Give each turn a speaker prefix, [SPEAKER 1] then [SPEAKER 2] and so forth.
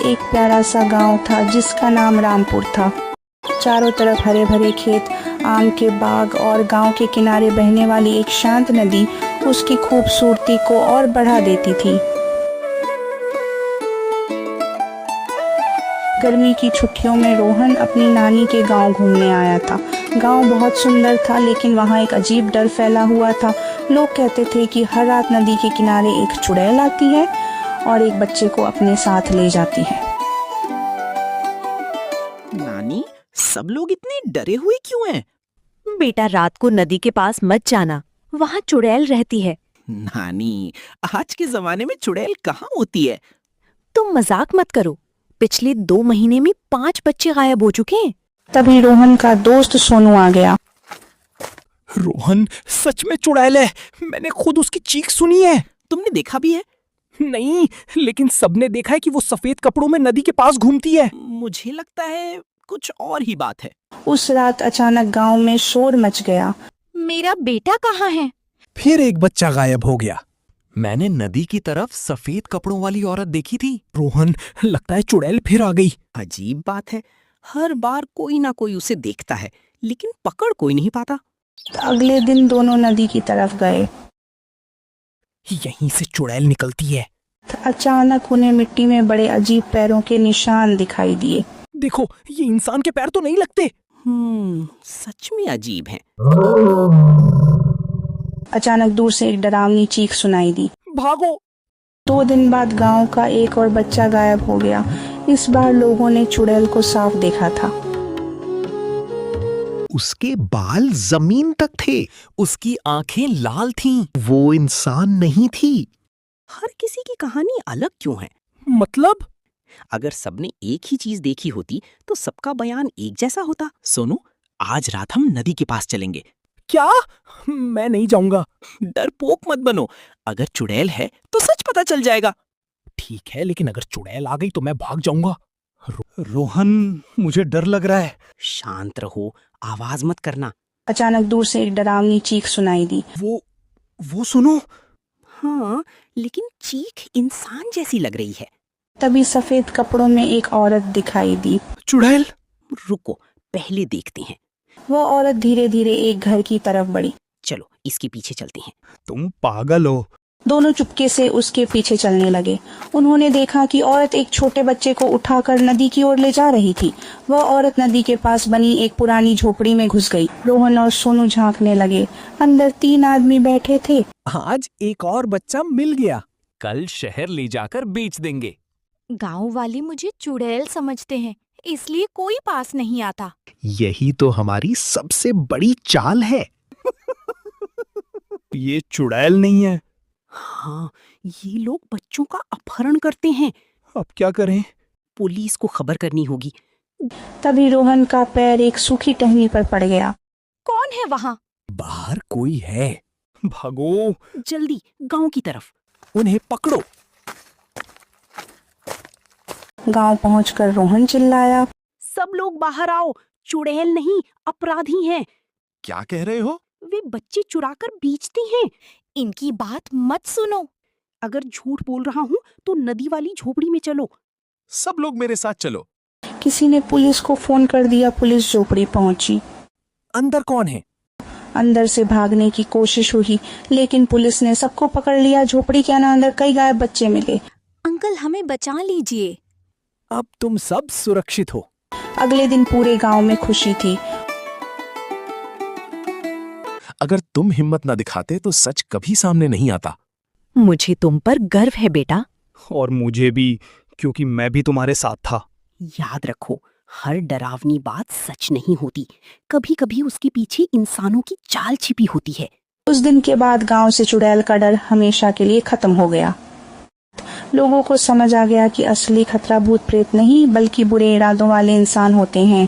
[SPEAKER 1] एक प्यारा सा गांव था जिसका नाम रामपुर था। चारों तरफ हरे भरे खेत, आम के बाग और गांव के किनारे बहने वाली एक शांत नदी उसकी खूबसूरती को और बढ़ा देती थी। गर्मी की छुट्टियों में रोहन अपनी नानी के गांव घूमने आया था। गांव बहुत सुंदर था, लेकिन वहां एक अजीब डर फैला हुआ था। लोग कहते थे कि हर रात नदी के किनारे एक चुड़ैल आती है और एक बच्चे को अपने साथ ले जाती है।
[SPEAKER 2] नानी, सब लोग इतने डरे हुए क्यों हैं?
[SPEAKER 3] बेटा, रात को नदी के पास मत जाना, वहाँ चुड़ैल रहती है।
[SPEAKER 2] नानी, आज के जमाने में चुड़ैल कहाँ होती है?
[SPEAKER 3] तुम मजाक मत करो, पिछले 2 महीने में 5 बच्चे गायब हो चुके हैं।
[SPEAKER 1] तभी रोहन का दोस्त सोनू आ गया।
[SPEAKER 4] रोहन, सच में चुड़ैल है। मैंने खुद उसकी चीख सुनी है।
[SPEAKER 2] तुमने देखा भी है?
[SPEAKER 4] नहीं, लेकिन सबने देखा है कि वो सफेद कपड़ों में नदी के पास घूमती है।
[SPEAKER 2] मुझे लगता है कुछ और ही बात है।
[SPEAKER 1] उस रात अचानक गांव में शोर मच गया।
[SPEAKER 3] मेरा बेटा कहाँ है?
[SPEAKER 4] फिर एक बच्चा गायब हो गया।
[SPEAKER 5] मैंने नदी की तरफ सफेद कपड़ों वाली औरत देखी थी।
[SPEAKER 4] रोहन, लगता है चुड़ैल फिर आ गई।
[SPEAKER 2] अजीब बात है, हर बार कोई ना कोई उसे देखता है, लेकिन पकड़ कोई नहीं पाता।
[SPEAKER 1] अगले दिन दोनों नदी की तरफ गए।
[SPEAKER 4] यहीं से चुड़ैल निकलती है।
[SPEAKER 1] अचानक उन्हें मिट्टी में बड़े अजीब पैरों के निशान दिखाई दिए।
[SPEAKER 4] देखो, ये इंसान के पैर तो नहीं लगते।
[SPEAKER 2] सच में अजीब है।
[SPEAKER 1] अचानक दूर से एक डरावनी चीख सुनाई दी।
[SPEAKER 4] भागो!
[SPEAKER 1] 2 दिन बाद गांव का एक और बच्चा गायब हो गया। इस बार लोगों ने चुड़ैल को साफ देखा था।
[SPEAKER 6] उसके बाल जमीन तक थे।
[SPEAKER 5] उसकी आंखें लाल थीं।
[SPEAKER 6] वो इंसान नहीं थी।
[SPEAKER 2] हर किसी की कहानी अलग क्यों है?
[SPEAKER 4] मतलब?
[SPEAKER 2] अगर सबने एक ही चीज देखी होती तो सबका बयान एक जैसा होता। सोनू, आज रात हम नदी के पास चलेंगे।
[SPEAKER 4] क्या? मैं नहीं जाऊंगा।
[SPEAKER 2] डरपोक मत बनो, अगर चुड़ैल है तो सच पता चल जाएगा।
[SPEAKER 4] ठीक है, लेकिन अगर चुड़ैल आ गई तो मैं भाग जाऊंगा। रोहन, मुझे डर लग रहा है।
[SPEAKER 2] शांत रहो, आवाज मत करना।
[SPEAKER 1] अचानक दूर से एक डरावनी चीख सुनाई दी।
[SPEAKER 4] वो सुनो।
[SPEAKER 2] हाँ, लेकिन चीख इंसान जैसी लग रही है।
[SPEAKER 1] तभी सफेद कपड़ों में एक औरत दिखाई दी।
[SPEAKER 4] चुड़ैल?
[SPEAKER 2] रुको, पहले देखते हैं।
[SPEAKER 1] वो औरत धीरे धीरे एक घर की तरफ बढ़ी।
[SPEAKER 2] चलो, इसके पीछे चलते हैं।
[SPEAKER 4] तुम पागल हो।
[SPEAKER 1] दोनों चुपके से उसके पीछे चलने लगे। उन्होंने देखा कि औरत एक छोटे बच्चे को उठाकर नदी की ओर ले जा रही थी। वह औरत नदी के पास बनी एक पुरानी झोपड़ी में घुस गई। रोहन और सोनू झांकने लगे। अंदर 3 आदमी बैठे थे।
[SPEAKER 4] आज एक और बच्चा मिल गया।
[SPEAKER 5] कल शहर ले जाकर बेच देंगे।
[SPEAKER 3] गांव वाले मुझे चुड़ैल समझते हैं, इसलिए कोई पास नहीं आता।
[SPEAKER 6] यही तो हमारी सबसे बड़ी चाल है।
[SPEAKER 4] ये चुड़ैल नहीं है।
[SPEAKER 2] हाँ, ये लोग बच्चों का अपहरण करते हैं।
[SPEAKER 4] अब क्या करें?
[SPEAKER 2] पुलिस को खबर करनी होगी।
[SPEAKER 1] तभी रोहन का पैर एक सूखी टहनी पर पड़ गया।
[SPEAKER 3] कौन है वहाँ?
[SPEAKER 4] बाहर कोई है। भागो!
[SPEAKER 2] जल्दी गांव की तरफ।
[SPEAKER 4] उन्हें पकड़ो।
[SPEAKER 1] गांव पहुंचकर रोहन चिल्लाया।
[SPEAKER 2] सब लोग बाहर आओ, चुड़ैल नहीं, अपराधी हैं।
[SPEAKER 5] क्या कह रहे हो?
[SPEAKER 2] वे बच्चे चुराकर बेचती हैं।
[SPEAKER 3] इनकी बात मत सुनो।
[SPEAKER 2] अगर झूठ बोल रहा हूँ तो नदी वाली झोपड़ी में चलो।
[SPEAKER 5] सब लोग मेरे साथ चलो।
[SPEAKER 1] किसी ने पुलिस को फोन कर दिया। पुलिस झोपड़ी पहुंची।
[SPEAKER 4] अंदर कौन है?
[SPEAKER 1] अंदर से भागने की कोशिश हुई, लेकिन पुलिस ने सबको पकड़ लिया। झोपड़ी के अंदर कई गायब बच्चे मिले।
[SPEAKER 3] अंकल, हमें बचा लीजिए।
[SPEAKER 4] अब तुम सब सुरक्षित हो।
[SPEAKER 1] अगले दिन पूरे गांव में खुशी थी।
[SPEAKER 5] अगर तुम हिम्मत न दिखाते तो सच कभी सामने नहीं आता।
[SPEAKER 3] मुझे तुम पर गर्व है बेटा।
[SPEAKER 4] और मुझे भी, क्योंकि मैं भी तुम्हारे साथ था।
[SPEAKER 2] याद रखो, हर डरावनी बात सच नहीं होती। कभी कभी उसके पीछे इंसानों की चाल छिपी होती है।
[SPEAKER 1] उस दिन के बाद गांव से चुड़ैल का डर हमेशा के लिए खत्म हो गया। लोगों को समझ आ गया कि असली खतरा भूत प्रेत नहीं, बल्कि बुरे इरादों वाले इंसान होते हैं।